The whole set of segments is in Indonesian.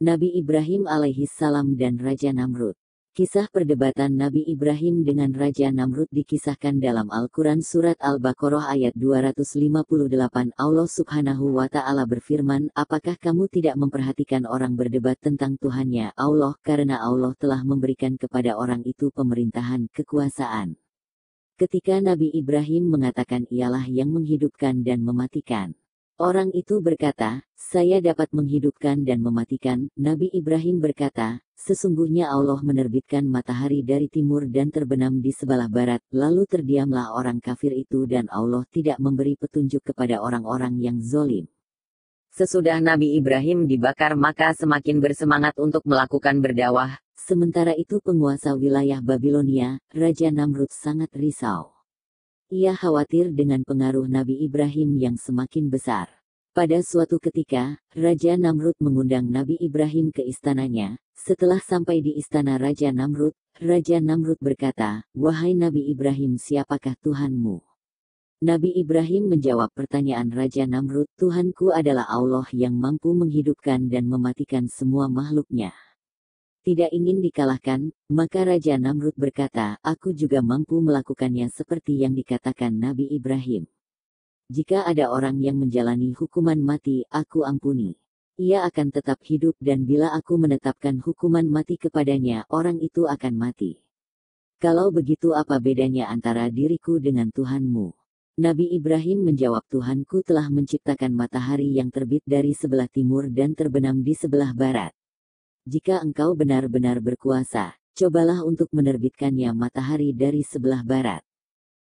Nabi Ibrahim alaihissalam dan Raja Namrud. Kisah perdebatan Nabi Ibrahim dengan Raja Namrud dikisahkan dalam Al-Quran Surat Al-Baqarah ayat 258. Allah subhanahu wa ta'ala berfirman, apakah kamu tidak memperhatikan orang berdebat tentang Tuhannya Allah, karena Allah telah memberikan kepada orang itu pemerintahan, kekuasaan. Ketika Nabi Ibrahim mengatakan ialah yang menghidupkan dan mematikan, orang itu berkata, saya dapat menghidupkan dan mematikan. Nabi Ibrahim berkata, sesungguhnya Allah menerbitkan matahari dari timur dan terbenam di sebelah barat, lalu terdiamlah orang kafir itu dan Allah tidak memberi petunjuk kepada orang-orang yang zolim. Sesudah Nabi Ibrahim dibakar maka semakin bersemangat untuk melakukan berdakwah. Sementara itu penguasa wilayah Babilonia, Raja Namrud sangat risau. Ia khawatir dengan pengaruh Nabi Ibrahim yang semakin besar. Pada suatu ketika, Raja Namrud mengundang Nabi Ibrahim ke istananya. Setelah sampai di istana Raja Namrud berkata, wahai Nabi Ibrahim, siapakah Tuhanmu? Nabi Ibrahim menjawab pertanyaan Raja Namrud, Tuhanku adalah Allah yang mampu menghidupkan dan mematikan semua makhluknya. Tidak ingin dikalahkan, maka Raja Namrud berkata, aku juga mampu melakukannya seperti yang dikatakan Nabi Ibrahim. Jika ada orang yang menjalani hukuman mati, aku ampuni. Ia akan tetap hidup dan bila aku menetapkan hukuman mati kepadanya, orang itu akan mati. Kalau begitu apa bedanya antara diriku dengan Tuhanmu? Nabi Ibrahim menjawab, Tuhanku telah menciptakan matahari yang terbit dari sebelah timur dan terbenam di sebelah barat. Jika engkau benar-benar berkuasa, cobalah untuk menerbitkannya matahari dari sebelah barat.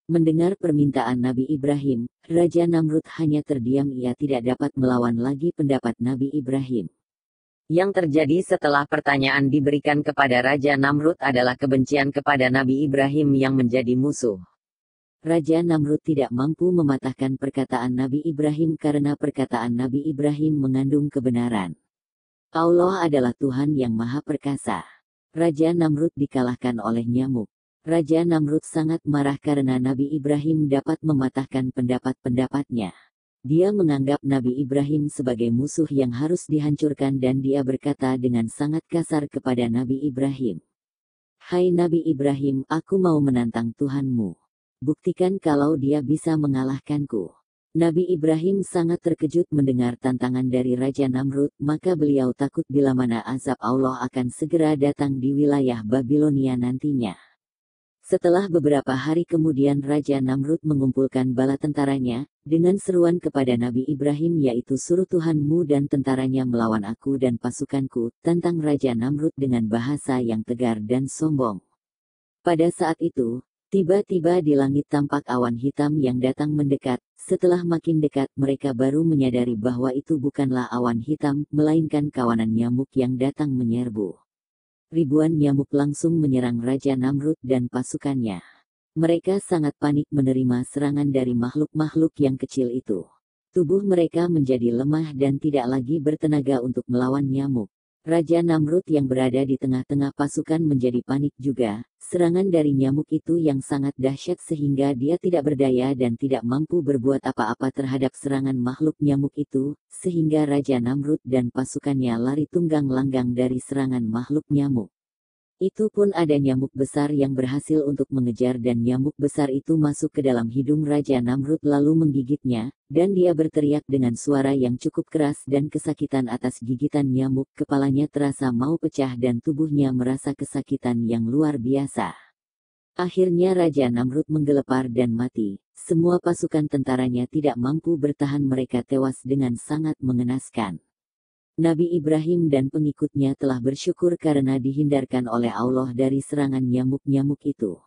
Mendengar permintaan Nabi Ibrahim, Raja Namrud hanya terdiam, ia tidak dapat melawan lagi pendapat Nabi Ibrahim. Yang terjadi setelah pertanyaan diberikan kepada Raja Namrud adalah kebencian kepada Nabi Ibrahim yang menjadi musuh. Raja Namrud tidak mampu mematahkan perkataan Nabi Ibrahim karena perkataan Nabi Ibrahim mengandung kebenaran. Allah adalah Tuhan yang Maha Perkasa. Raja Namrud dikalahkan oleh nyamuk. Raja Namrud sangat marah karena Nabi Ibrahim dapat mematahkan pendapat-pendapatnya. Dia menganggap Nabi Ibrahim sebagai musuh yang harus dihancurkan dan dia berkata dengan sangat kasar kepada Nabi Ibrahim. Hai Nabi Ibrahim, aku mau menantang Tuhanmu. Buktikan kalau dia bisa mengalahkanku. Nabi Ibrahim sangat terkejut mendengar tantangan dari Raja Namrud, maka beliau takut bila mana azab Allah akan segera datang di wilayah Babilonia nantinya. Setelah beberapa hari kemudian Raja Namrud mengumpulkan bala tentaranya, dengan seruan kepada Nabi Ibrahim yaitu suruh Tuhanmu dan tentaranya melawan aku dan pasukanku, tantang Raja Namrud dengan bahasa yang tegar dan sombong. Pada saat itu, tiba-tiba di langit tampak awan hitam yang datang mendekat. Setelah makin dekat, mereka baru menyadari bahwa itu bukanlah awan hitam, melainkan kawanan nyamuk yang datang menyerbu. Ribuan nyamuk langsung menyerang Raja Namrud dan pasukannya. Mereka sangat panik menerima serangan dari makhluk-makhluk yang kecil itu. Tubuh mereka menjadi lemah dan tidak lagi bertenaga untuk melawan nyamuk. Raja Namrud yang berada di tengah-tengah pasukan menjadi panik juga. Serangan dari nyamuk itu yang sangat dahsyat sehingga dia tidak berdaya dan tidak mampu berbuat apa-apa terhadap serangan makhluk nyamuk itu, sehingga Raja Namrud dan pasukannya lari tunggang langgang dari serangan makhluk nyamuk. Itu pun ada nyamuk besar yang berhasil untuk mengejar dan nyamuk besar itu masuk ke dalam hidung Raja Namrud lalu menggigitnya, dan dia berteriak dengan suara yang cukup keras dan kesakitan atas gigitan nyamuk, kepalanya terasa mau pecah dan tubuhnya merasa kesakitan yang luar biasa. Akhirnya Raja Namrud menggelepar dan mati, semua pasukan tentaranya tidak mampu bertahan, mereka tewas dengan sangat mengenaskan. Nabi Ibrahim dan pengikutnya telah bersyukur karena dihindarkan oleh Allah dari serangan nyamuk-nyamuk itu.